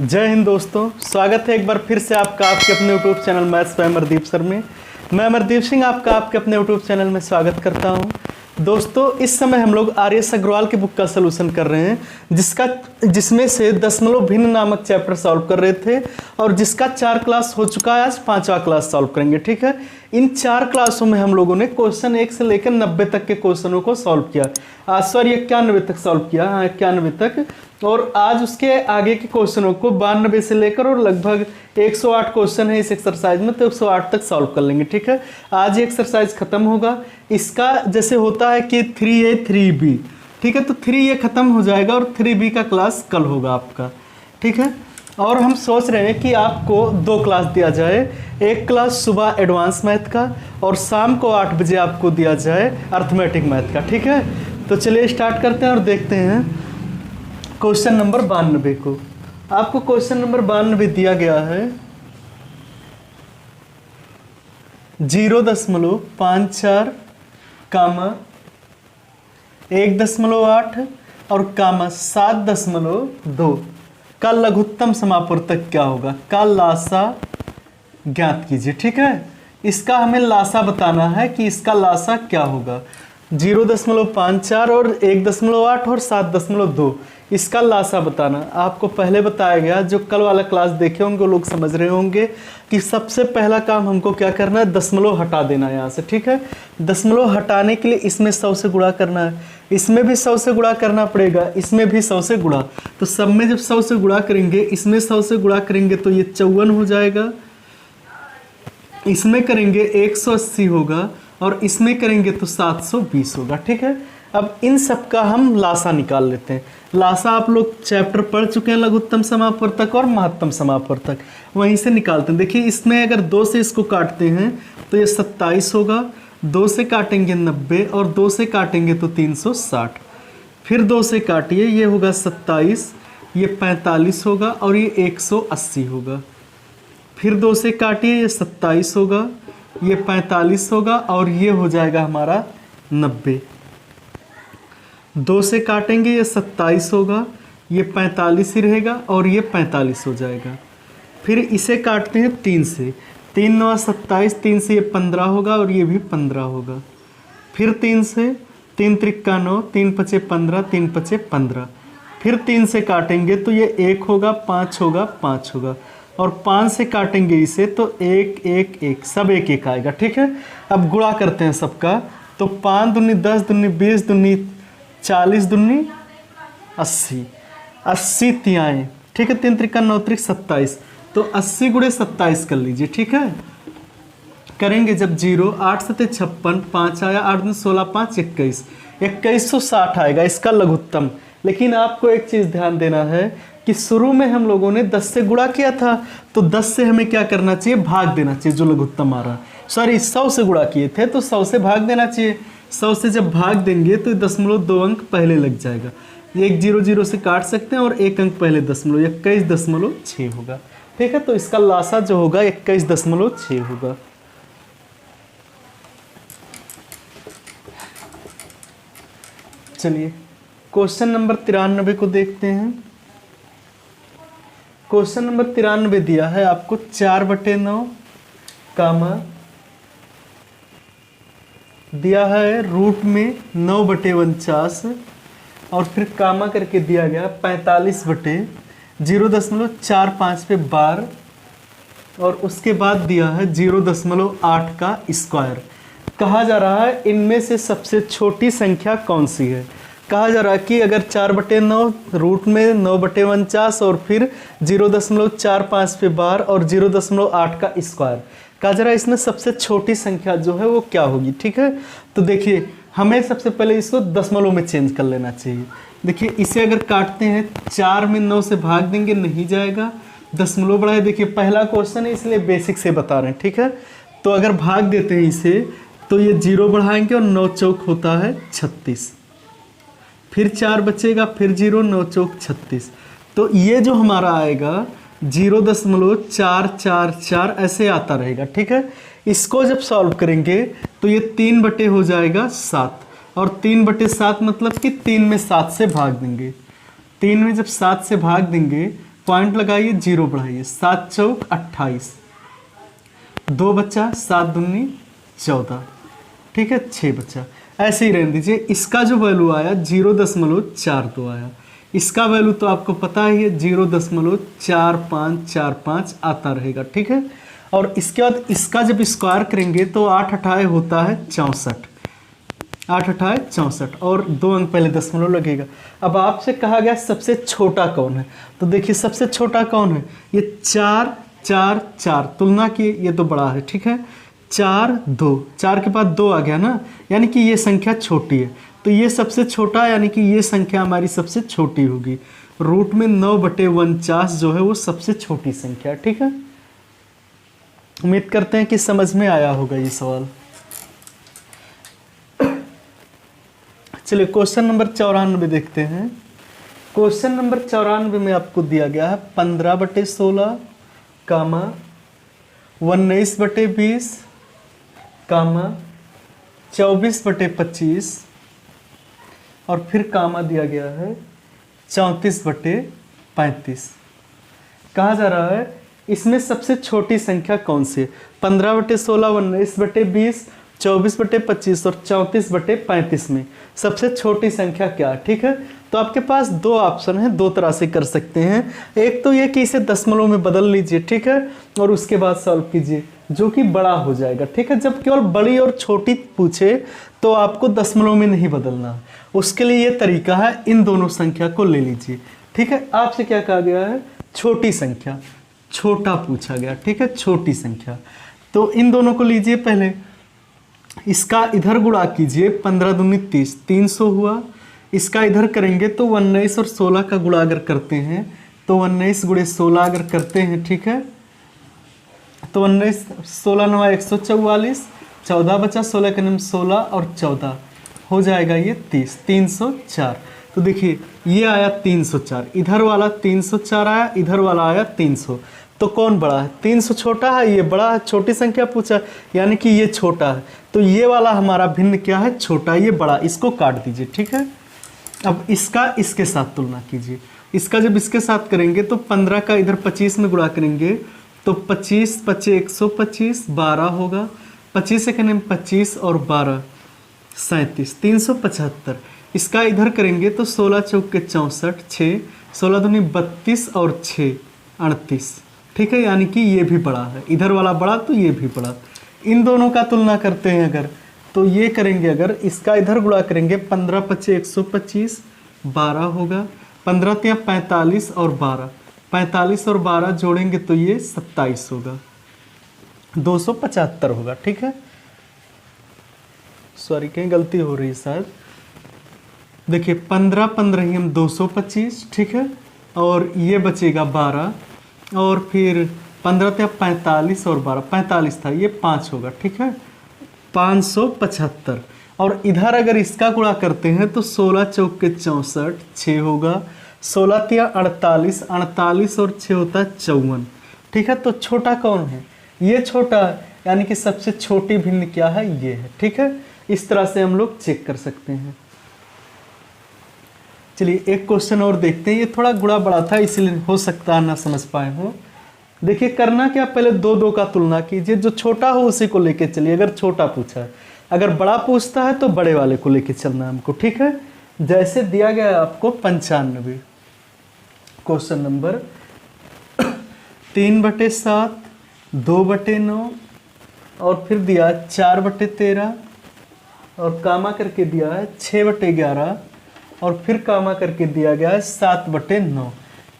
जय हिंद दोस्तों, स्वागत है एक बार फिर से आपका आपके अपने YouTube channel maths by Amardeep sir में। मैं अमरदीप सिंह आपका आपके अपने यूट्यूब चैनल में स्वागत करता हूं। दोस्तों, इस समय हम लोग आर एस अग्रवाल की बुक का सलूशन कर रहे हैं जिसमें से दशमलव भिन्न नामक चैप्टर सॉल्व कर रहे थे और जिसका 4 क्लास हो चुका है। आज 5वां क्लास सॉल्व करेंगे। ठीक है, इन 4 क्लासों में हम लोगों ने क्वेश्चन 1 से लेकर 90 तक के क्वेश्चनों को सॉल्व किया। आज सॉरी 91 तक सॉल्व किया, हाँ 91 तक। और आज उसके आगे के क्वेश्चनों को 92 से लेकर और लगभग 108 क्वेश्चन है इस एक्सरसाइज में, तो 108 तक सॉल्व कर लेंगे। ठीक है, आज ये एक्सरसाइज खत्म होगा। इसका जैसे होता है कि 3A 3B, ठीक है, तो 3A खत्म हो जाएगा और 3B का क्लास कल होगा आपका। ठीक है, और हम सोच रहे हैं कि आपको 2 क्लास दिया जाए। एक क्लास सुबह एडवांस मैथ का और शाम को 8 बजे आपको दिया जाए अर्थमेटिक मैथ का। ठीक है, तो चलिए स्टार्ट करते हैं और देखते हैं क्वेश्चन नंबर 92 को। आपको क्वेश्चन नंबर 92 दिया गया है 0.54 कामा 1.8 और कामा 7.2 का लघुत्तम समापूर्तक क्या होगा, का लासा ज्ञात कीजिए। ठीक है, इसका हमें लासा बताना है कि इसका लासा क्या होगा। 0.54 और 1.8 और 7.2 इसका लासा बताना। आपको पहले बताया गया, जो कल वाला क्लास देखे होंगे वो लोग समझ रहे होंगे कि सबसे पहला काम हमको क्या करना है, दशमलव हटा देना है यहाँ से। ठीक है, दशमलव हटाने के लिए इसमें 100 से गुणा करना है, इसमें भी 100 से गुणा करना पड़ेगा, इसमें भी 100 से गुणा। तो सब में जब 100 से गुणा करेंगे, इसमें 100 से गुणा करेंगे तो ये 54 हो जाएगा, इसमें करेंगे 180 होगा और इसमें करेंगे तो 720 होगा। ठीक है, अब इन सब का हम लासा निकाल लेते हैं। लासा आप लोग चैप्टर पढ़ चुके हैं, लघुत्तम समापवर्तक और महत्तम समापवर्तक, वहीं से निकालते हैं। देखिए, इसमें अगर 2 से इसको काटते हैं तो ये 27 होगा, 2 से काटेंगे 90 और 2 से काटेंगे तो 360, फिर 2 से काटिए, ये होगा 27, ये 45 होगा और ये 180 होगा, फिर 2 से काटिए, ये 27 होगा, ये 45 होगा और ये हो जाएगा हमारा 90। 2 से काटेंगे, ये 27 होगा, ये 45 ही रहेगा और ये 45 हो जाएगा। फिर इसे काटते हैं 3 से, 3 9 27, 3 से ये 15 होगा और ये भी 15 होगा। फिर 3 से, 3 त्रिक्का 9, 3 पचे 15, 3 पचे 15। फिर 3 से काटेंगे तो ये 1 होगा, 5 होगा, 5 होगा और 5 से काटेंगे इसे तो 1 1 1, सब 1 1 आएगा। ठीक है, अब गुणा करते हैं सबका, तो 5 दूनी 10, दूनी 20, दूनी 40, दूनी 80, 80 तियाएँ। ठीक है, 3 त्रिक्का 9 त्रिक 27, तो 80 गुणे 27 कर लीजिए। ठीक है, करेंगे जब 0, 8 7 56, 5 आया, 8 दूनी 16, 5 21, 2160 आएगा इसका लघुत्तम। लेकिन आपको एक चीज़ ध्यान देना है कि शुरू में हम लोगों ने 10 से गुणा किया था, तो 10 से हमें क्या करना चाहिए, भाग देना चाहिए जो लघुत्तम आ रहा है। सॉरी, 100 से गुणा किए थे तो 100 से भाग देना चाहिए। 100 से जब भाग देंगे तो 0.2 अंक पहले लग जाएगा, 1 0 0 से काट सकते हैं और 1 अंक पहले दशमलव, 21.6 होगा। ठीक है, तो इसका लासा जो होगा 21.6 होगा। चलिए क्वेश्चन नंबर 93 को देखते हैं। क्वेश्चन नंबर 93 दिया है आपको 4/9 कामा दिया है रूट में 9/49 और फिर कामा करके दिया गया 45/0.45 पे बार और उसके बाद दिया है 0.8 का स्क्वायर। कहा जा रहा है इनमें से सबसे छोटी संख्या कौन सी है। कहा जा रहा है कि अगर 4/9 रूट में 9/49 और फिर 0.45 पे बार और 0.8 का स्क्वायर, कहा जा रहा है इसमें सबसे छोटी संख्या जो है वो क्या होगी। ठीक है, तो देखिए हमें सबसे पहले इसको दशमलव में चेंज कर लेना चाहिए। देखिए इसे अगर काटते हैं 4 में 9 से भाग देंगे, नहीं जाएगा, दशमलव बड़ा है। देखिए पहला क्वेश्चन है इसलिए बेसिक से बता रहे हैं। ठीक है, तो अगर भाग देते हैं इसे तो ये 0 बढ़ाएंगे और 9 चौक होता है 36, फिर 4 बचेगा, फिर 0, 9 चौक 36, तो ये जो हमारा आएगा 0.444 ऐसे आता रहेगा। ठीक है, इसको जब सॉल्व करेंगे तो ये 3 बटे हो जाएगा 7 और 3/7 मतलब कि 3 में 7 से भाग देंगे। 3 में जब 7 से भाग देंगे पॉइंट लगाइए, 0 बढ़ाइए, 7 चौक 28, 2 बच्चा, 7 दूनी 14, ठीक है, 6 बच्चा। ऐसे ही रहने दीजिए। इसका जो वैल्यू आया 0.42 आया, इसका वैल्यू तो आपको पता ही है 0.4545 आता रहेगा, ठीक है। और इसके बाद इसका जब स्क्वायर करेंगे तो 8 अठाए होता है 64, 8 अठाए 64 और 2 अंक पहले दशमलव लगेगा। अब आपसे कहा गया सबसे छोटा कौन है, तो देखिए सबसे छोटा कौन है, ये 4 4 4 तुलना की, ये तो बड़ा है, ठीक है। 4 2, 4 के बाद 2 आ गया ना, यानी कि ये संख्या छोटी है, तो ये सबसे छोटा, यानी कि ये संख्या हमारी सबसे छोटी होगी। रूट में 9/49 जो है वो सबसे छोटी संख्या, ठीक है। उम्मीद करते हैं कि समझ में आया होगा ये सवाल। चलिए क्वेश्चन नंबर 94 देखते हैं। क्वेश्चन नंबर 94 में आपको दिया गया है 15/16 कामा 19/20 कामा 24/25 और फिर कामा दिया गया है 34/35। कहा जा रहा है इसमें सबसे छोटी संख्या कौन सी है। 15/16, 19/20, 24/25 और 34/35 में सबसे छोटी संख्या क्या है, ठीक है। तो आपके पास दो ऑप्शन है, दो तरह से कर सकते हैं। एक तो ये कि इसे दशमलव में बदल लीजिए, ठीक है, और उसके बाद सॉल्व कीजिए, जो कि बड़ा हो जाएगा, ठीक है। जब केवल बड़ी और छोटी पूछे तो आपको दशमलव में नहीं बदलना, उसके लिए ये तरीका है, इन दोनों संख्या को ले लीजिए, ठीक है। आपसे क्या कहा गया है, छोटी संख्या, छोटा पूछा गया, ठीक है, छोटी संख्या। तो इन दोनों को लीजिए, पहले इसका इधर गुणा कीजिए, 15 दूनी 30, 300 हुआ। इसका इधर करेंगे तो 19 और 16 का गुणा अगर करते हैं तो 19 गुणे 16 अगर करते हैं, ठीक है, तो 19 16 9 144, 14 बचा, 16 के नाम 16 और 14 हो जाएगा ये 30, 304। तो देखिए ये आया 304, इधर वाला 304 आया, इधर वाला आया 300। तो कौन बड़ा है, 300 छोटा है, ये बड़ा है, छोटी संख्या पूछा, यानी कि ये छोटा है, तो ये वाला हमारा भिन्न क्या है, छोटा, ये बड़ा, इसको काट दीजिए, ठीक है। अब इसका इसके साथ तुलना कीजिए, इसका जब इसके साथ करेंगे तो 15 का इधर 25 में गुणा करेंगे तो 25 25 125, 12 होगा, 25 के नाम 25 और 12 37, 375। इसका इधर करेंगे तो 16 चौक के 64, 6 16 दूनी 32 और 6 38, ठीक है, यानी कि ये भी बड़ा है, इधर वाला बड़ा तो ये भी बड़ा। इन दोनों का तुलना करते हैं अगर, तो ये करेंगे, अगर इसका इधर गुणा करेंगे 15 25 125, 12 होगा, 15 तिया 45 और 12, 45 और 12 जोड़ेंगे तो ये 27 होगा, 275 होगा, ठीक है। सॉरी कहीं गलती हो रही है शायद। देखिए 15 15 ही हम 225, ठीक है, और ये बचेगा 12 और फिर 15 था 45 और 12 45 था, ये 5 होगा, ठीक है, 575। और इधर अगर इसका गुणा करते हैं तो 16 चौक के 64, 6 होगा, 16 तिया 48, 48 और 6 होता है 54, ठीक है। तो छोटा कौन है, ये छोटा है, यानी कि सबसे छोटी भिन्न क्या है, ये है, ठीक है। इस तरह से हम लोग चेक कर सकते हैं। चलिए एक क्वेश्चन और देखते हैं, ये थोड़ा गुणा बड़ा था इसलिए हो सकता है ना समझ पाए हो। देखिए करना क्या, पहले दो दो का तुलना कीजिए, जो छोटा हो उसी को लेके चलिए, अगर छोटा पूछा है, अगर बड़ा पूछता है तो बड़े वाले को लेके चलना है हमको, ठीक है। जैसे दिया गया है आपको 95 क्वेश्चन नंबर 3/7, 2/9 और फिर दिया 4/13 और कामा करके दिया है 6/11 और फिर कामा करके दिया गया है 7/9।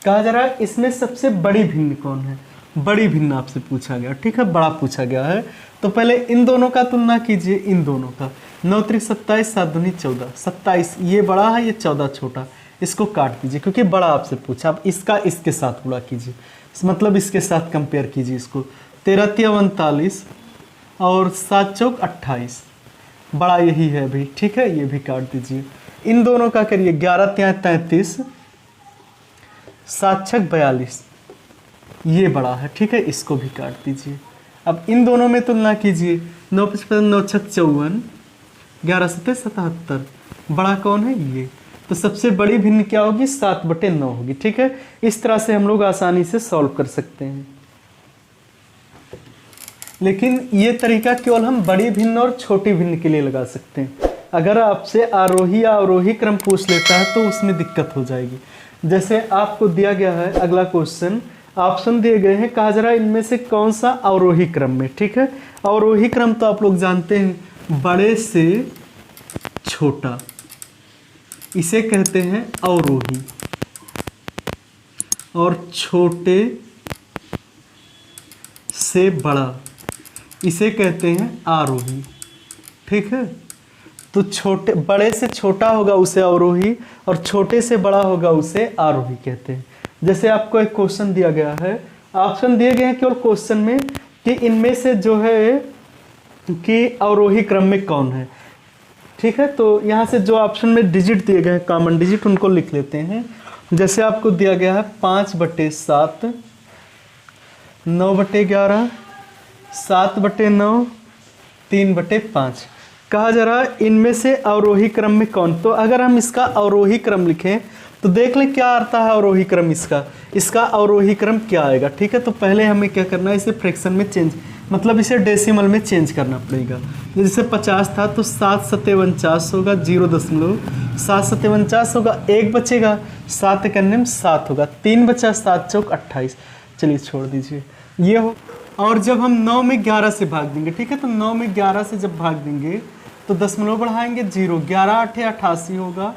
कहा जा रहा है इसमें सबसे बड़ी भिन्न कौन है, बड़ी भिन्न आपसे पूछा गया, ठीक है, बड़ा पूछा गया है। तो पहले इन दोनों का तुलना कीजिए, इन दोनों का, 9 3 27, 7 दूनी 14, 27 ये बड़ा है, ये 14 छोटा, इसको काट दीजिए क्योंकि बड़ा आपसे पूछा। अब इसका इसके साथ गुणा कीजिए, मतलब इसके साथ कंपेयर कीजिए इसको, 13 तिया 39 और 7 चौक 28, बड़ा यही है भाई, ठीक है, ये भी काट दीजिए। इन दोनों का करिए, 11 तिया 33, 7 छक 42, ये बड़ा है, ठीक है, इसको भी काट दीजिए। अब इन दोनों में तुलना कीजिए, 9 55 9 छक 54, 11 7 77, बड़ा कौन है ये, तो सबसे बड़ी भिन्न क्या होगी, 7/9 होगी। ठीक है, इस तरह से हम लोग आसानी से सॉल्व कर सकते हैं। लेकिन ये तरीका केवल हम बड़ी भिन्न और छोटी भिन्न के लिए लगा सकते हैं। अगर आपसे आरोही या अवरोही क्रम पूछ लेता है तो उसमें दिक्कत हो जाएगी। जैसे आपको दिया गया है अगला क्वेश्चन, ऑप्शन दिए गए हैं, कहा जा रहा है इनमें से कौन सा अवरोही क्रम में। ठीक है, अवरोही क्रम तो आप लोग जानते हैं, बड़े से छोटा, इसे कहते हैं अवरोही, और छोटे से बड़ा इसे कहते हैं आरोही। ठीक है, तो छोटे बड़े से छोटा होगा उसे अवरोही, और छोटे से बड़ा होगा उसे आरोही कहते हैं। जैसे आपको एक क्वेश्चन दिया गया है, ऑप्शन दिए गए हैं केवल क्वेश्चन में कि इनमें से जो है कि अवरोही क्रम में कौन है। ठीक है, तो यहाँ से जो ऑप्शन में डिजिट दिए गए हैं, कॉमन डिजिट, उनको लिख लेते हैं। जैसे आपको दिया गया है 5/7, 9/11, 7/9, 3/5। कहा जा रहा है इनमें से अवरोही क्रम में कौन। तो अगर हम इसका अवरोही क्रम लिखें तो देख लें क्या आता है अवरोही क्रम इसका अवरोही क्रम क्या आएगा। ठीक है, तो पहले हमें क्या करना है, इसे फ्रैक्शन में चेंज, मतलब इसे डेसिमल में चेंज करना पड़ेगा। जैसे 50 था तो 7×7 होगा, 0.7×7 होगा, 1 बचेगा, 7×7 होगा, 3 बचा, 7×4 28। चलिए छोड़ दीजिए, ये हो। और जब हम 9 में 11 से भाग देंगे, ठीक है, तो 9 में 11 से जब भाग देंगे तो दशमलव बढ़ाएंगे 0, 11×8 88 होगा,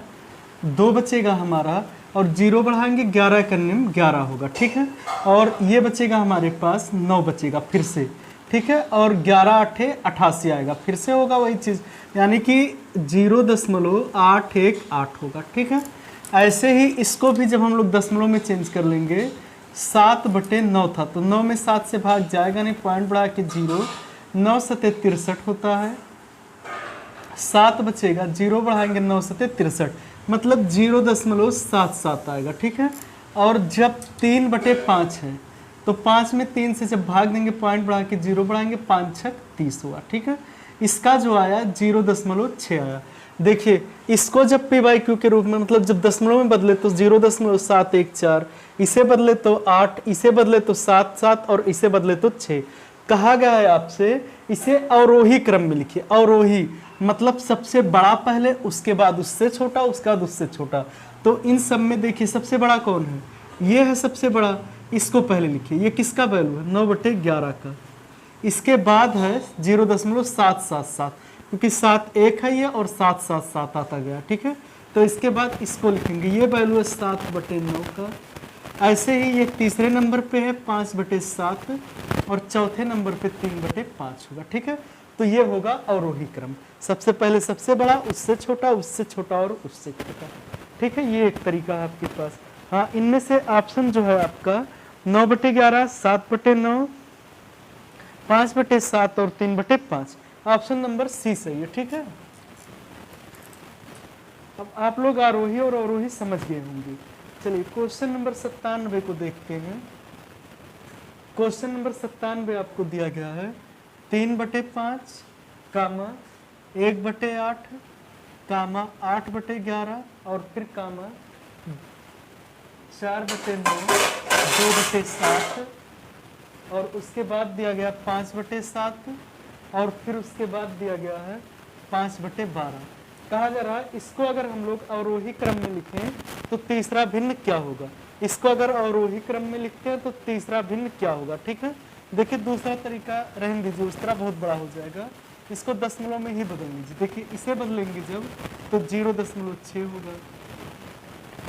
2 बचेगा हमारा, और 0 बढ़ाएंगे 11×11 होगा। ठीक है, और ये बचेगा हमारे पास 9 बचेगा फिर से। ठीक है, और 11×8 88 आएगा, फिर से होगा वही चीज़, यानी कि 0.818 होगा। ठीक है, ऐसे ही इसको भी जब हम लोग दशमलव में चेंज कर लेंगे, 7/9 था तो 9 में 7 से भाग जाएगा नहीं, पॉइंट बढ़ा के 0, 9×7 63 होता है, 7 बचेगा, 0 बढ़ाएंगे 9×7 63, मतलब 0.77 आएगा। ठीक है, और जब 3/5 है तो 5 में 3 से जब भाग देंगे, पॉइंट बढ़ा के 0 बढ़ाएंगे, 5×6 30 होगा। ठीक है, इसका जो आया 0.6 आया। देखिए इसको जब p/q के रूप में, मतलब जब दशमलव में बदले तो 0.714, इसे बदले तो 8, इसे बदले तो 7 और इसे बदले तो 6। कहा गया है आपसे इसे अवरोही क्रम में लिखिए। अवरोही मतलब सबसे बड़ा पहले, उसके बाद उससे छोटा, उसके बाद उससे छोटा। तो इन सब में देखिए सबसे बड़ा कौन है, ये है सबसे बड़ा, इसको पहले लिखिए। ये किसका वैल्यू है, 9/11 का। इसके बाद है 0.777, क्योंकि 7 1 है ये, और 7 आता गया। ठीक है, तो इसके बाद इसको लिखेंगे, ये वैल्यू है 7/9 का। ऐसे ही ये तीसरे नंबर पे है 5/7, और चौथे नंबर पे 3/5 होगा। ठीक है, तो ये होगा अवरोही क्रम, सबसे पहले सबसे बड़ा, उससे छोटा, उससे छोटा, और उससे छोटा। ठीक है, ये एक तरीका है आपके पास। हाँ, इनमें से ऑप्शन जो है आपका 9/11, 7/9, 5/7 और 3/5, ऑप्शन नंबर सी सही है। ठीक है, अब आप लोग आरोही और अवरोही समझ गए होंगे। चलिए क्वेश्चन नंबर 97 को देखते हैं। क्वेश्चन नंबर 97 आपको दिया गया है 3/5, 1/8, 8/11, और फिर 4/9, 2/7, और उसके बाद दिया गया 5/7, और फिर उसके बाद दिया गया है 5/12। कहा जा रहा है इसको अगर हम लोग अवरोही क्रम में लिखें तो तीसरा भिन्न क्या होगा। इसको अगर अवरोही क्रम में लिखते हैं तो तीसरा भिन्न क्या होगा। ठीक है, देखिए दूसरा तरीका रहने दीजिए, उस तरह बहुत बड़ा हो जाएगा, इसको दशमलव में ही बदल लीजिए। देखिए इसे बदलेंगे जब तो 0.6 होगा,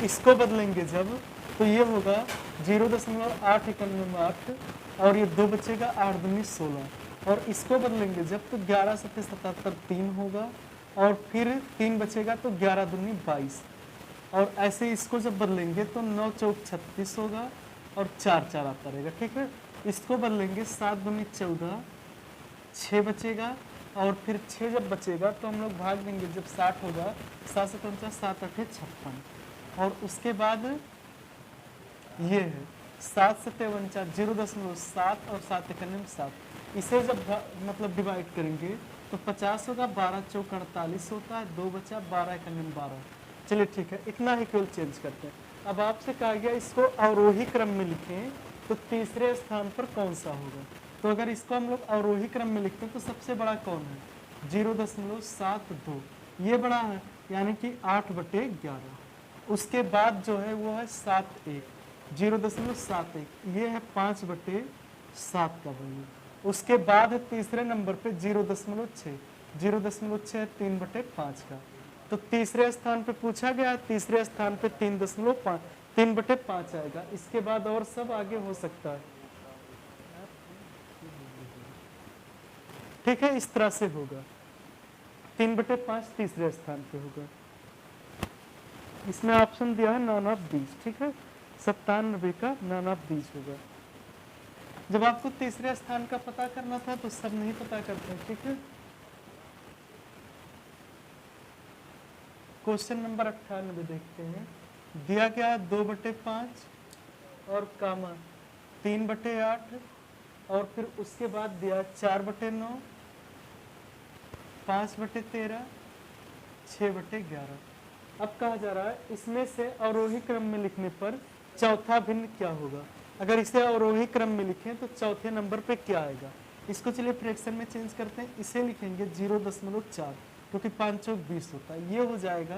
इसको बदलेंगे जब तो ये होगा 0.891, और ये 2 बचेगा, 8 दूनी 16, और इसको बदलेंगे जब तो 11×7 3 होगा, और फिर 3 बचेगा तो 11 दूनी 22, और ऐसे इसको जब बदलेंगे तो 9×4 36 होगा, और 4 आता रहेगा। ठीक है, इसको बदलेंगे 7 दूनी 14, 6 बचेगा, और फिर 6 जब बचेगा तो हम लोग भाग देंगे जब 60 होगा, 7×7 7 8 56, और उसके बाद ये है 7×7 0.7 और 7×7, इसे जब मतलब डिवाइड करेंगे तो 50 होगा, 12×4 48 होता है, 2 बचा, 12×12 चलिए ठीक है, इतना ही केवल चेंज करते हैं। अब आपसे कहा गया इसको अवरोही क्रम में लिखें तो तीसरे स्थान पर कौन सा होगा। तो अगर इसको हम लोग अवरोही क्रम में लिखते हैं तो सबसे बड़ा कौन है, 0.72, ये बड़ा है यानी कि 8/11। उसके बाद जो है वो है 71, 0.71, ये है 5/7 का वैल्यू। उसके बाद है तीसरे नंबर पे 0.6, 0.6 3/5 का। तो तीसरे स्थान पे पूछा गया, तीसरे स्थान पे 3.5, 3/5 आएगा। इसके बाद और सब आगे हो सकता है, ठीक है, इस तरह से होगा। 3/5 तीसरे स्थान पे होगा। इसमें ऑप्शन दिया है 9/20, ठीक है, 97 का 9/20 होगा। जब आपको तीसरे स्थान का पता करना था तो सब नहीं पता करते, ठीक है। क्वेश्चन नंबर 98 देखते हैं। दिया गया 2/5 और कामा 3/8 और फिर उसके बाद दिया 4/9, 5/13, 6/11। अब कहा जा रहा है इसमें से अवरोही क्रम में लिखने पर चौथा भिन्न क्या होगा। अगर इसे अवरोही क्रम में लिखें तो चौथे नंबर पे क्या आएगा। इसको चलिए फ्रैक्शन में चेंज करते हैं, इसे लिखेंगे 0.4 क्योंकि 5 चौक 20 होता है, ये हो जाएगा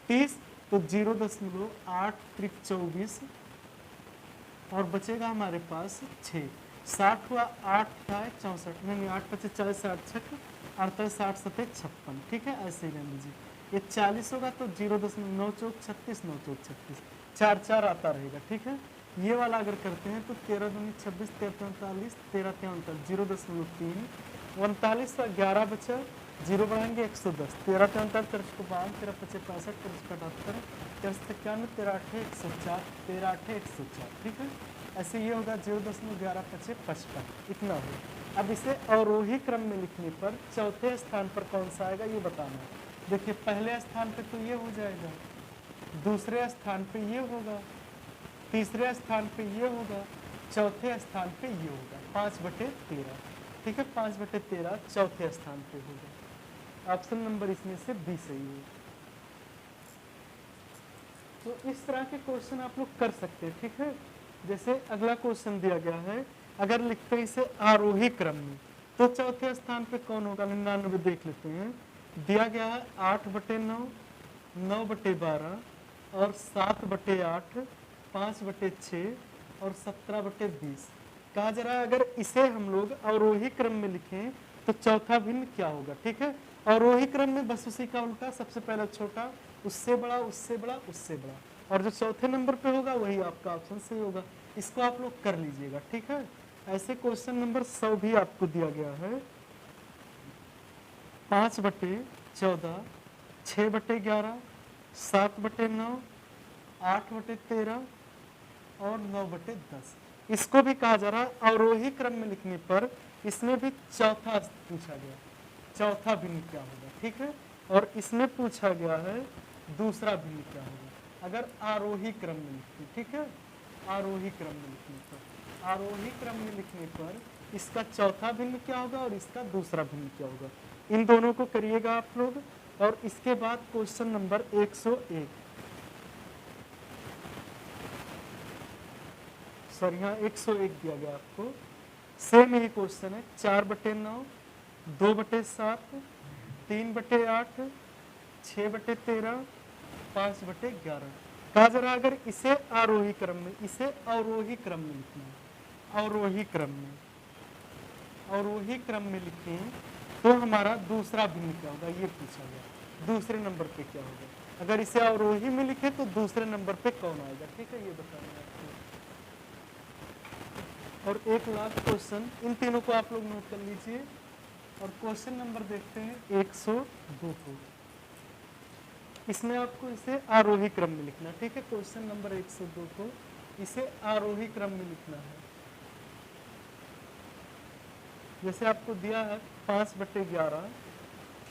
30। तो 0.8 त्रिक 24 और बचेगा हमारे पास 6, 60 हुआ, 8 था 64, नहीं 8 × 40, 60 छक 48, 60 7 56, ठीक है, ऐसे ही रहने दीजिए। ये 40 होगा तो 0.9 चौक 36, 9 चौक 36, 4 4 आता रहेगा, ठीक है। ये वाला अगर करते हैं तो 13 दूनी 26, 13 39, 13 39, 0.3, 39 का 11 बचा, 0 बढ़ाएंगे 110, 13 39, 13 को 52, 13 25 65, 13 78, 13 91, 13 8 104, 13 8 104, ठीक है। ऐसे ये होगा 0.11 25 55, इतना हो। अब इसे अवरोही क्रम में लिखने पर चौथे स्थान पर कौन सा आएगा ये बताना है। देखिए पहले स्थान पे तो ये हो जाएगा, दूसरे स्थान पे ये होगा, तीसरे स्थान पे ये होगा, चौथे स्थान पे ये होगा 5/13, ठीक है, 5/13 चौथे स्थान पे होगा। ऑप्शन नंबर इसमें से बी सही है। तो इस तरह के क्वेश्चन आप लोग कर सकते हैं, ठीक है। जैसे अगला क्वेश्चन दिया गया है, अगर लिखते हैं इसे आरोही क्रम में तो चौथे स्थान पे कौन होगा, 99 देख लेते हैं। दिया गया है 8/9, 9/12 और 7/8, 5/6 और 17/20। कहा जा रहा है अगर इसे हम लोग अवरोही क्रम में लिखें तो चौथा भिन्न क्या होगा, ठीक है। अवरोही क्रम में बस उसी का उल्टा, सबसे पहले छोटा, उससे बड़ा, उससे बड़ा, उससे बड़ा, और जो चौथे नंबर पे होगा वही आपका ऑप्शन सही होगा। इसको आप लोग कर लीजिएगा, ठीक है। ऐसे क्वेश्चन नंबर 100 भी आपको दिया गया है। 5/14, 6/11, 7/9, 8/13 और 9/10। इसको भी कहा जा रहा है अवरोही क्रम में लिखने पर इसमें भी चौथा पूछा गया, चौथा भिन्न क्या होगा, ठीक है। और इसमें पूछा गया है दूसरा भिन्न क्या होगा अगर आरोही क्रम में लिखते, ठीक है। आरोही क्रम में लिखने पर, आरोही क्रम में लिखने पर इसका चौथा भिन्न क्या होगा और इसका दूसरा भिन्न क्या होगा, इन दोनों को करिएगा आप लोग। और इसके बाद क्वेश्चन नंबर 101, सॉरी यहाँ 101 दिया गया आपको, सेम यही क्वेश्चन है। 4/9, 2/7, 3/8, 6/13, 5/11। कहा जा रहा अगर इसे आरोही क्रम में, इसे अवरोही क्रम में लिखना है, अवरोही क्रम में, अवरोही क्रम में लिखें तो हमारा दूसरा भिन्न क्या होगा ये पूछा गया, दूसरे नंबर पे क्या होगा। अगर इसे अवरोही में लिखे तो दूसरे नंबर पे कौन आएगा, ठीक है, ये बताना है आपको। और एक लास्ट क्वेश्चन, इन तीनों को आप लोग नोट कर लीजिए। और क्वेश्चन नंबर देखते हैं 102 को, इसमें आपको इसे आरोही क्रम में लिखना, ठीक है। क्वेश्चन नंबर 102 को इसे आरोही क्रम में लिखना है। जैसे आपको दिया है 5/11,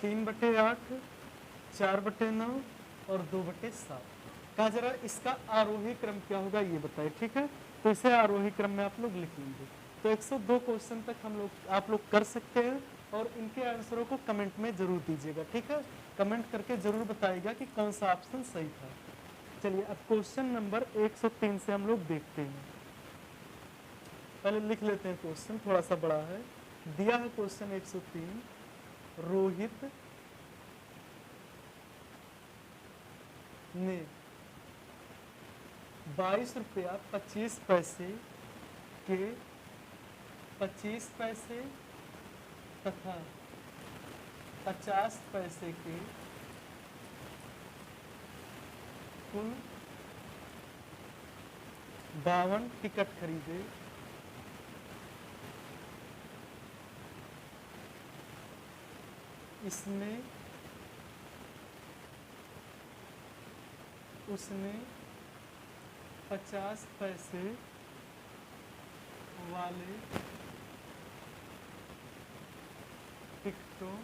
3/8, 4/9 और 2/7। कहा जा रहा है इसका आरोही क्रम क्या होगा ये बताए, ठीक है। तो इसे आरोही क्रम में आप लोग लिख लेंगे। तो 102 क्वेश्चन तक हम लोग आप लोग कर सकते हैं और इनके आंसरों को कमेंट में जरूर दीजिएगा, ठीक है। कमेंट करके जरूर बताइएगा कि कौन सा ऑप्शन सही था। चलिए अब क्वेश्चन नंबर 103 से हम लोग देखते हैं। पहले लिख लेते हैं, क्वेश्चन थोड़ा सा बड़ा है। दिया है क्वेश्चन 103, रोहित ने 22 रुपया 25 पैसे के 25 पैसे तथा 50 पैसे के कुल 52 टिकट खरीदे। इसमें उसने 50 पैसे वाले टिकटों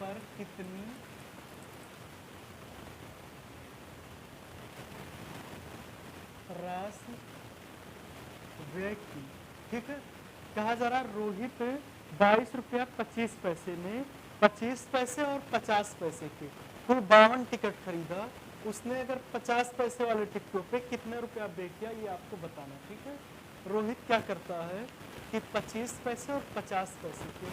पर कितनी राशि व्यय की। ठीक है, कहा जा रहा है रोहित 22 रुपया 25 पैसे में 25 पैसे और 50 पैसे के कुल 52 टिकट खरीदा। उसने अगर 50 पैसे वाले टिकटों पे कितने रुपया व्यय किया ये आपको बताना। ठीक है, रोहित क्या करता है कि 25 पैसे और 50 पैसे के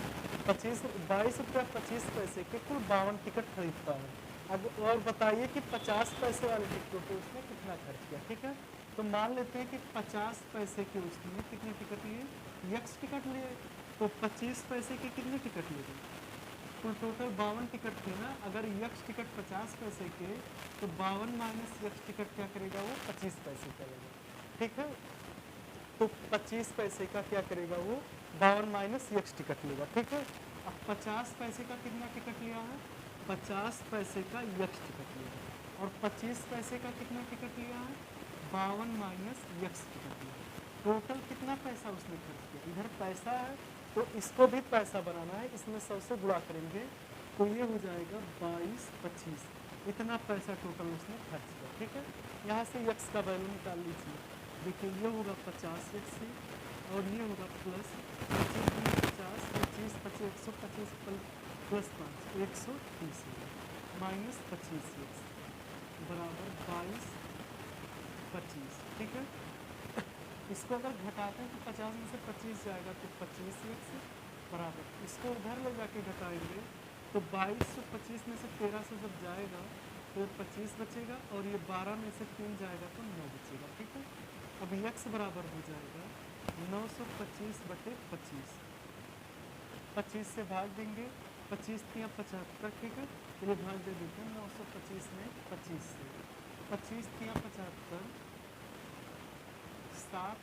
22 रुपया 25 पैसे के कुल 52 टिकट खरीदता है। अब और बताइए कि 50 पैसे वाले टिकटों पे उसने कितना खर्च किया। ठीक है, तो मान लेते हैं कि 50 पैसे के उसने कितने टिकट लिए, यक्स टिकट लिए। तो 25 पैसे के कितने टिकट लिए, कुल टोटल 52 टिकट थे ना। अगर यक्स टिकट 50 पैसे के तो 52 माइनस यक्स टिकट क्या करेगा, वो 25 पैसे करेगा। ठीक है, तो 25 पैसे का क्या करेगा, वो 52 माइनस यक्स टिकट लेगा। ठीक है, अब 50 पैसे का कितना टिकट लिया है, 50 पैसे का यक्स टिकट लिया और 25 पैसे का कितना टिकट लिया है, 52 माइनस यक्स टिकट लिया। टोटल कितना पैसा उसने खर्च किया। इधर पैसा है तो इसको भी पैसा बनाना है, इसमें 100 से गुणा करेंगे तो ये हो जाएगा 22 25। इतना पैसा टोटल उसने खर्च किया। ठीक है, यहाँ से यक्स का वैल्यू निकाल लीजिए। देखिए ये होगा 50 एक्स से और ये होगा प्लस 25 25 125 प्लस 5 130 माइनस 25 एक्स बराबर 22 25। ठीक है, इसको अगर घटाते हैं तो 50 में से 25 जाएगा तो 25 एक्स बराबर, इसको उधर ले जाके घटाएंगे तो 22 से 25 में से 13 से जब जाएगा तो 25 बचेगा और ये 12 में से 3 जाएगा तो 9 बचेगा। ठीक है, अब एक्स बराबर हो जाएगा 925 बटे 25। 25 से भाग देंगे, 25 या 75। ठीक है, चलिए भाग दे देते हैं 925 में 25 से, 25 या 75 7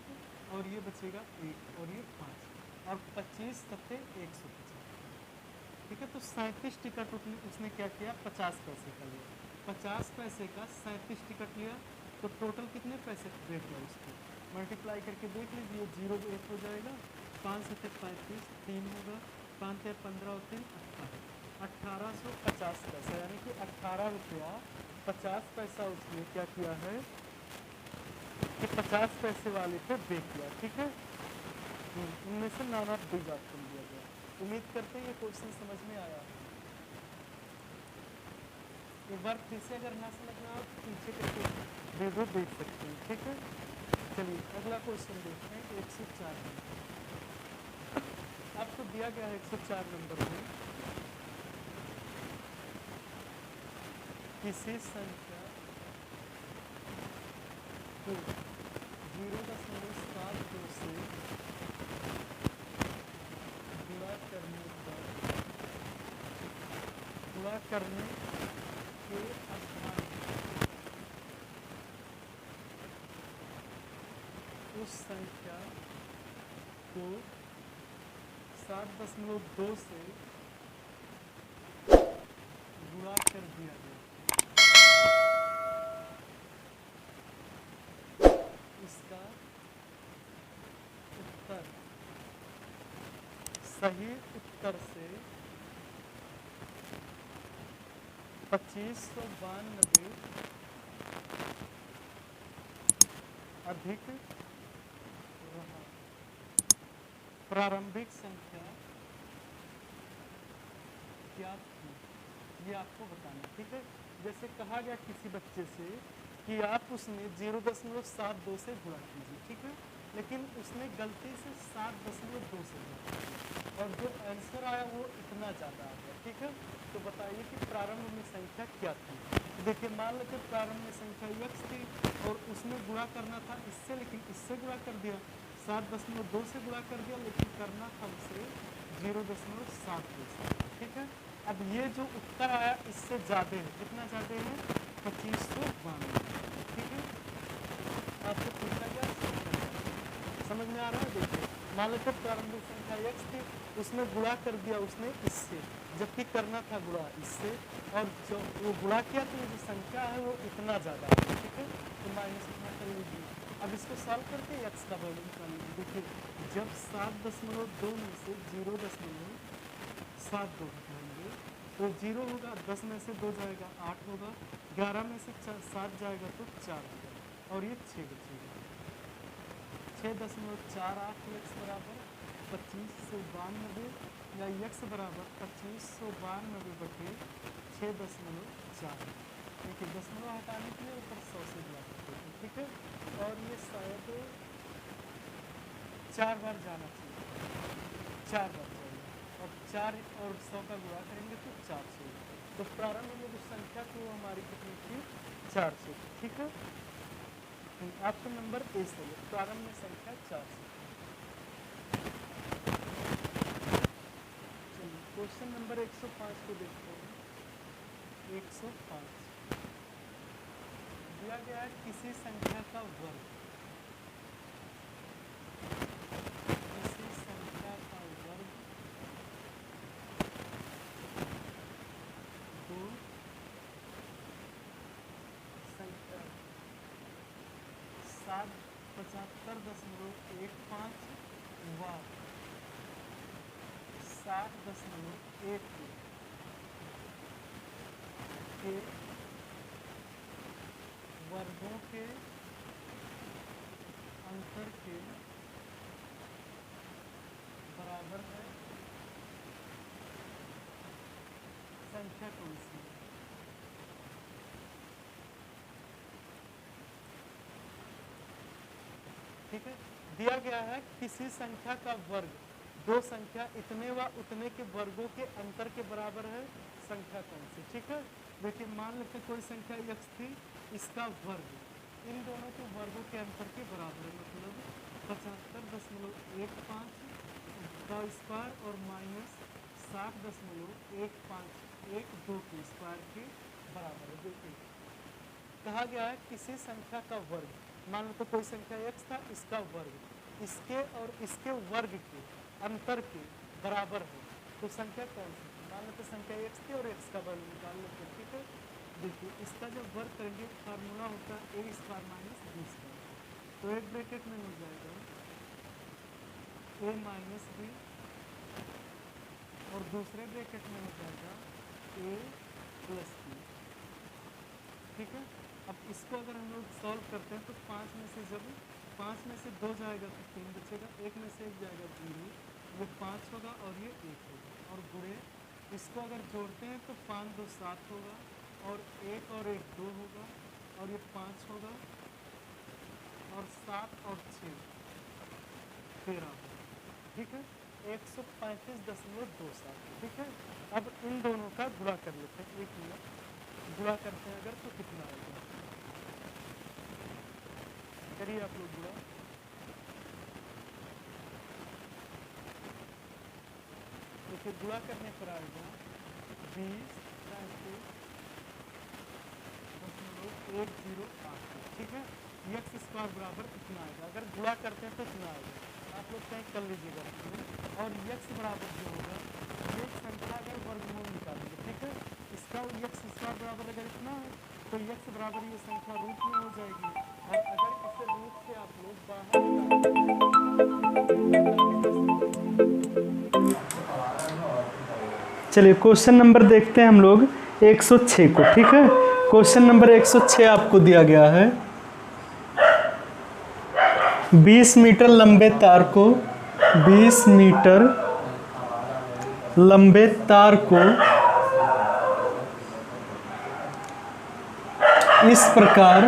और ये बचेगा 1 और ये 5 और 25 सत्ते 150। ठीक है, तो 37 टिकट उसने क्या किया, 50 पैसे का लिया। 50 पैसे का 37 टिकट लिया तो टोटल कितने पैसे देख लो, उसको मल्टीप्लाई करके देख लीजिए। 0 1 हो जाएगा, 5 सत्ते 35 3 होगा, 5 से 15 और 3 18 1850 पैसा, यानी कि 18 रुपया 50 पैसा उसने क्या किया है कि 50 पैसे वाले पे पे किया। ठीक है, इनमें से नाना डिवाइड कर दिया गया। उम्मीद करते हैं ये क्वेश्चन समझ में आया। एक बार फिर से अगर ना समझना आप पीछे करके वीडियो देख सकते हैं। ठीक है, चलिए अगला क्वेश्चन देखते हैं 104 नंबर। आपको दिया गया है 104 नंबर में किसी संख्या को 0.72 से गुणा करने के स्थान उस संख्या को 7.2 से गुणा कर दिया गया। इसका उत्तर सही उत्तर से 2592 अधिक रहा। प्रारंभिक संख्या ज्ञात ये आपको बताना है, ठीक है। जैसे कहा गया किसी बच्चे से कि आप उसमें 0.72 से गुणा कीजिए, ठीक है, लेकिन उसने गलती से 7.2 से गुणा किया और जो आंसर आया वो इतना ज़्यादा आ गया, ठीक है। तो बताइए कि प्रारंभ में संख्या क्या थी। देखिए मान लेते प्रारंभ में संख्या x थी और उसमें गुणा करना था इससे, लेकिन इससे गुणा कर दिया, 7.2 से गुणा कर दिया, लेकिन करना था उसे 0.72 से, ठीक है। अब ये जो उत्तर आया इससे ज़्यादा है, कितना ज़्यादा है, 2592, ठीक है। आपको पूछा गया समझ में आ रहा है। देखिए मान लेते प्रारंभिक संख्या x थी, उसमें गुणा कर दिया उसने इससे, जबकि करना था गुणा इससे, और जो वो गुणा किया तो जो संख्या है वो इतना ज़्यादा है, ठीक है। तो माइनस इतना कर लीजिए। अब इसको सॉल्व करके x का वैल्यू निकाल लीजिए। देखिए जब 7.2 में से 0.72 घटाएंगे तो 0 होगा, 10 में से 2 जाएगा 8 होगा, 11 में से 7 जाएगा तो 4 होगा, और ये 6 बचेगा। 6.48 x बराबर 2592, या x बराबर 2592 बटे 6.4। देखिए दशमलव हटाने के लिए ऊपर 100 से गुणा करते हैं, ठीक है। और ये शायद 4 बार जाना चाहिए, 4 बार जाएगा, और 4 और 100 का गुणा करेंगे तो 400। तो प्रारंभ में जो संख्या थी वो हमारी कितनी थी, 400, ठीक है। आपका नंबर ए सही है, प्रारंभ में संख्या 400। चलिए क्वेश्चन नंबर 105 को देखते हैं। 105 दिया गया है किसी संख्या का वर्ग, किसी संख्या का वर्ग दो संख्या 775.15 व 60.1 के वर्गों के अंतर के बराबर है, संख्या कौन सी है। ठीक है, दिया गया है किसी संख्या का वर्ग दो संख्या इतने व उतने के वर्गों के अंतर के बराबर है, संख्या कौन सी। ठीक है, देखिए मान लेते कोई संख्या x थी, इसका वर्ग इन दोनों के वर्गों के अंतर के बराबर है, मतलब 75.15 का स्क्वायर और माइनस 60.152 के स्क्वायर के बराबर है। देखिए कहा गया है किसी संख्या का वर्ग, मान लो तो कोई संख्या x था, इसका वर्ग इसके और इसके वर्ग के अंतर के बराबर है, तो संख्या कौन सी। मान लो तो संख्या x थी और x का वर्ग निकाल लेते हैं। ठीक है, देखिए इसका जब वर्ग करेंगे फार्मूला होता है a square minus b square, तो एक ब्रैकेट में मिल जाएगा a माइनस बी और दूसरे ब्रैकेट में हो जाएगा a प्लस बी। ठीक है, अब इसको अगर हम लोग सॉल्व करते हैं तो 5 में से जब 5 में से 2 जाएगा तो 3 बचेगा, 1 में से 1 जाएगा 0, ये 5 होगा और ये 1 होगा, और गुणे इसको अगर जोड़ते हैं तो 5 2 7 होगा, और 1 और 1 2 होगा, और ये 5 होगा, और 7 और 6 13 होगा। ठीक है, 135.27। ठीक है, अब इन दोनों का गुणा कर लेते हैं, एक मिनट गुणा करते हैं अगर तो कितना आएगा, करिए आप लोग गुणा। देखिए गुणा करने पर आएगा 20.1008। ठीक है, x स्क्वायर बराबर कितना आएगा, अगर गुणा करते हैं तो कितना आएगा, आप लोग कहीं कर लीजिएगा। और x बराबर जो होगा ये संख्या अगर वर्गमूल निकालेंगे, ठीक है, इसका x स्क्वायर बराबर अगर इतना है तो x बराबर ये संख्या रूट में हो जाएगी, और अगर इसे रूट से आप लोग बाहर चलिए क्वेश्चन नंबर देखते हैं हम लोग 106 को। ठीक है, क्वेश्चन नंबर 106 आपको दिया गया है 20 मीटर लंबे तार को 20 मीटर लंबे तार को इस प्रकार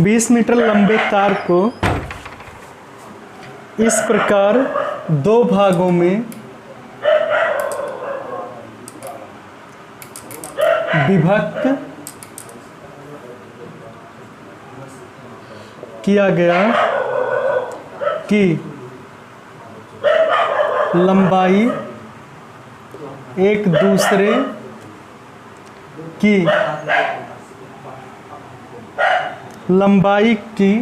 20 मीटर लंबे तार को इस प्रकार दो भागों में विभक्त किया गया कि लंबाई एक दूसरे की लंबाई की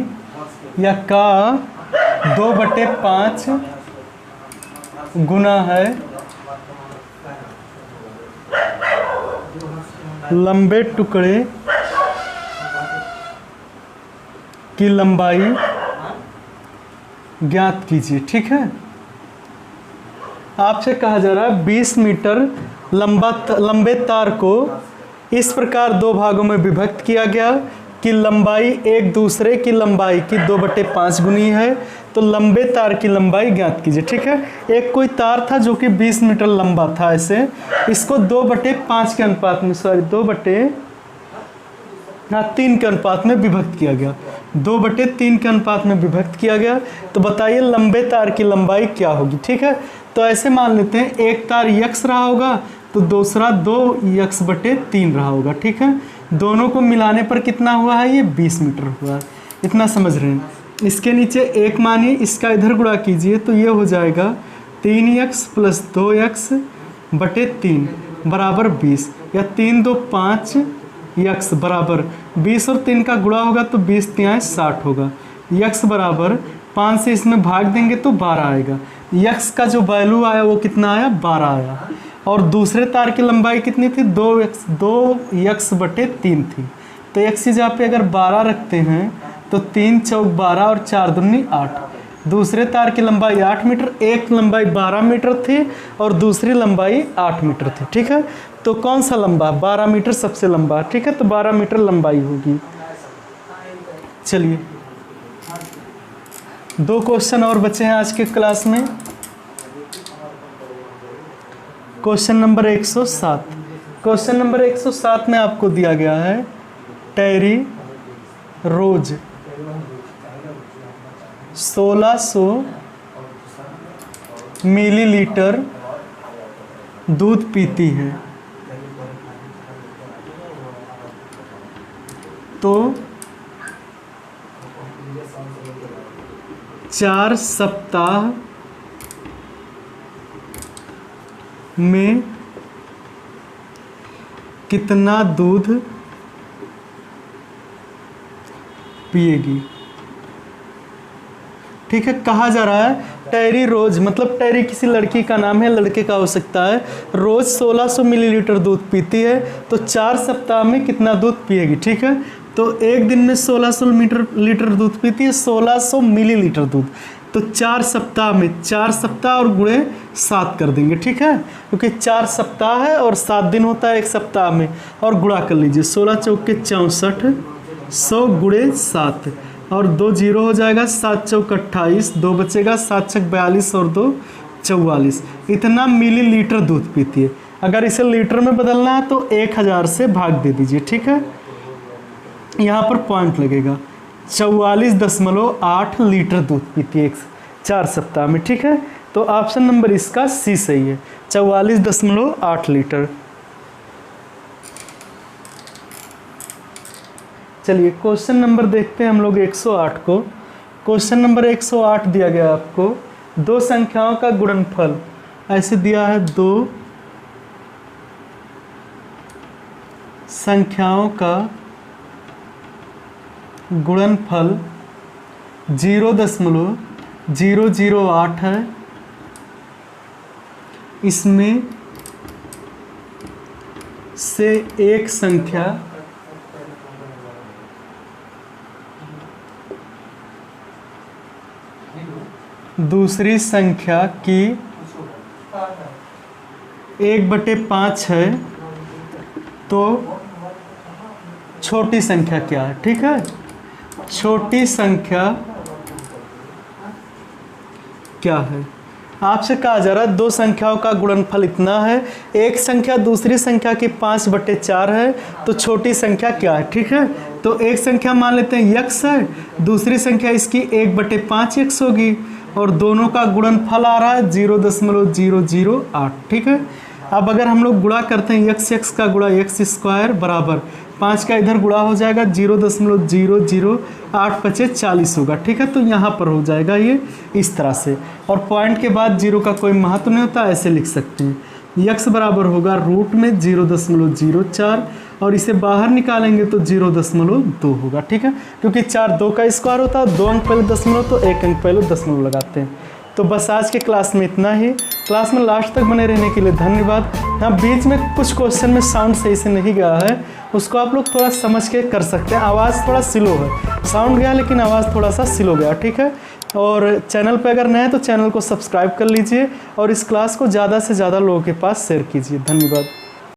या का 2/5 गुना है लंबे टुकड़े की लंबाई ज्ञात कीजिए। ठीक है, आपसे कहा जा रहा है 20 मीटर लंबे तार को इस प्रकार दो भागों में विभक्त किया गया कि लंबाई एक दूसरे की लंबाई की 2/5 गुनी है, तो लंबे तार की लंबाई ज्ञात कीजिए। ठीक है, एक कोई तार था जो कि 20 मीटर लंबा था, ऐसे इसको 2/5 के अनुपात में 3 के अनुपात में विभक्त किया गया, 2/3 के अनुपात में विभक्त किया गया। तो बताइए लंबे तार की लंबाई क्या होगी। ठीक है, तो ऐसे मान लेते हैं एक तार यक्स रहा होगा तो दूसरा 2x/3 रहा होगा। ठीक है, दोनों को मिलाने पर कितना हुआ है, ये 20 मीटर हुआ है। इतना समझ रहे हैं। इसके नीचे एक मानिए, इसका इधर गुणा कीजिए तो ये हो जाएगा 3x + 2x/3 बराबर 20, या 3 2 5 x बराबर 20 और 3 का गुणा होगा तो 20 3 60 होगा। x बराबर 5 से इसमें भाग देंगे तो 12 आएगा। x का जो वैल्यू आया वो कितना आया, 12 आया। और दूसरे तार की लंबाई कितनी थी, 2x/3 थी। तो x की जगह पे अगर 12 रखते हैं तो 3 चौक 12 और 4 दूनी 8। दूसरे तार की लंबाई 8 मीटर, एक लंबाई 12 मीटर थी और दूसरी लंबाई 8 मीटर थी। ठीक है, तो कौन सा लंबा, 12 मीटर सबसे लंबा। ठीक है, तो 12 मीटर लंबाई होगी। चलिए 2 क्वेश्चन और बचे हैं आज के क्लास में। Question number 107। क्वेश्चन नंबर 107 में आपको दिया गया है टेरी रोज 1600 मिलीलीटर दूध पीती है, तो 4 सप्ताह में कितना दूध पिएगी। ठीक है, कहा जा रहा है टेरी रोज, मतलब टेरी किसी लड़की का नाम है, लड़के का हो सकता है। रोज 1600 मिलीलीटर दूध पीती है, तो 4 सप्ताह में कितना दूध पिएगी। ठीक है, तो एक दिन में 1600 लीटर दूध पीती है, 1600 मिलीलीटर दूध, तो 4 सप्ताह में 4 सप्ताह और गुणे 7 कर देंगे। ठीक है, क्योंकि 4 सप्ताह है और 7 दिन होता है एक सप्ताह में, और गुणा कर लीजिए 16 चौके 64, 100 गुणे 7 और 2 0 हो जाएगा, 7 चौक 28, 2 बचेगा, 7 छक 42 और 2 44। इतना मिलीलीटर दूध पीती है। अगर इसे लीटर में बदलना है तो 1000 से भाग दे दीजिए। ठीक है, यहाँ पर पॉइंट लगेगा। 44.8 लीटर दूध पीती है 4 सप्ताह में। ठीक है, तो ऑप्शन नंबर इसका सी सही है, 44.8 लीटर। चलिए क्वेश्चन नंबर देखते हैं हम लोग 108 को। क्वेश्चन नंबर 108 दिया गया आपको, दो संख्याओं का गुणनफल ऐसे दिया है, दो संख्याओं का गुणनफल 0.008 है। इसमें से एक संख्या दूसरी संख्या की 1/5 है, तो छोटी संख्या क्या है। ठीक है, छोटी संख्या क्या है। आपसे कहा जा रहा है दो संख्याओं का गुणनफल इतना है, एक संख्या दूसरी संख्या की 5/4 है, तो छोटी संख्या क्या है। ठीक है, तो एक संख्या मान लेते हैं x है, दूसरी संख्या इसकी 1/5x होगी, और दोनों का गुणनफल आ रहा है 0.008। ठीक है, अब अगर हम लोग गुणा करते हैं x का गुणा x² बराबर 5 का इधर गुणा हो जाएगा 0.008 × 40 होगा। ठीक है, तो यहाँ पर हो जाएगा ये इस तरह से, और पॉइंट के बाद 0 का कोई महत्व नहीं होता, ऐसे लिख सकते हैं। x बराबर होगा रूट में 0.04, और इसे बाहर निकालेंगे तो 0.2 होगा। ठीक है, क्योंकि 4 2 का स्क्वायर होता है, 2 अंक पहले दशमलव तो 1 अंक पहले दशमलव लगाते हैं। तो बस आज के क्लास में इतना ही। क्लास में लास्ट तक बने रहने के लिए धन्यवाद। हाँ, बीच में कुछ क्वेश्चन में साउंड सही से नहीं गया है, उसको आप लोग थोड़ा समझ के कर सकते हैं। आवाज़ थोड़ा स्लो है, साउंड गया लेकिन आवाज़ थोड़ा सा स्लो गया। ठीक है, और चैनल पे अगर नए हैं तो चैनल को सब्सक्राइब कर लीजिए, और इस क्लास को ज़्यादा से ज़्यादा लोगों के पास शेयर कीजिए। धन्यवाद।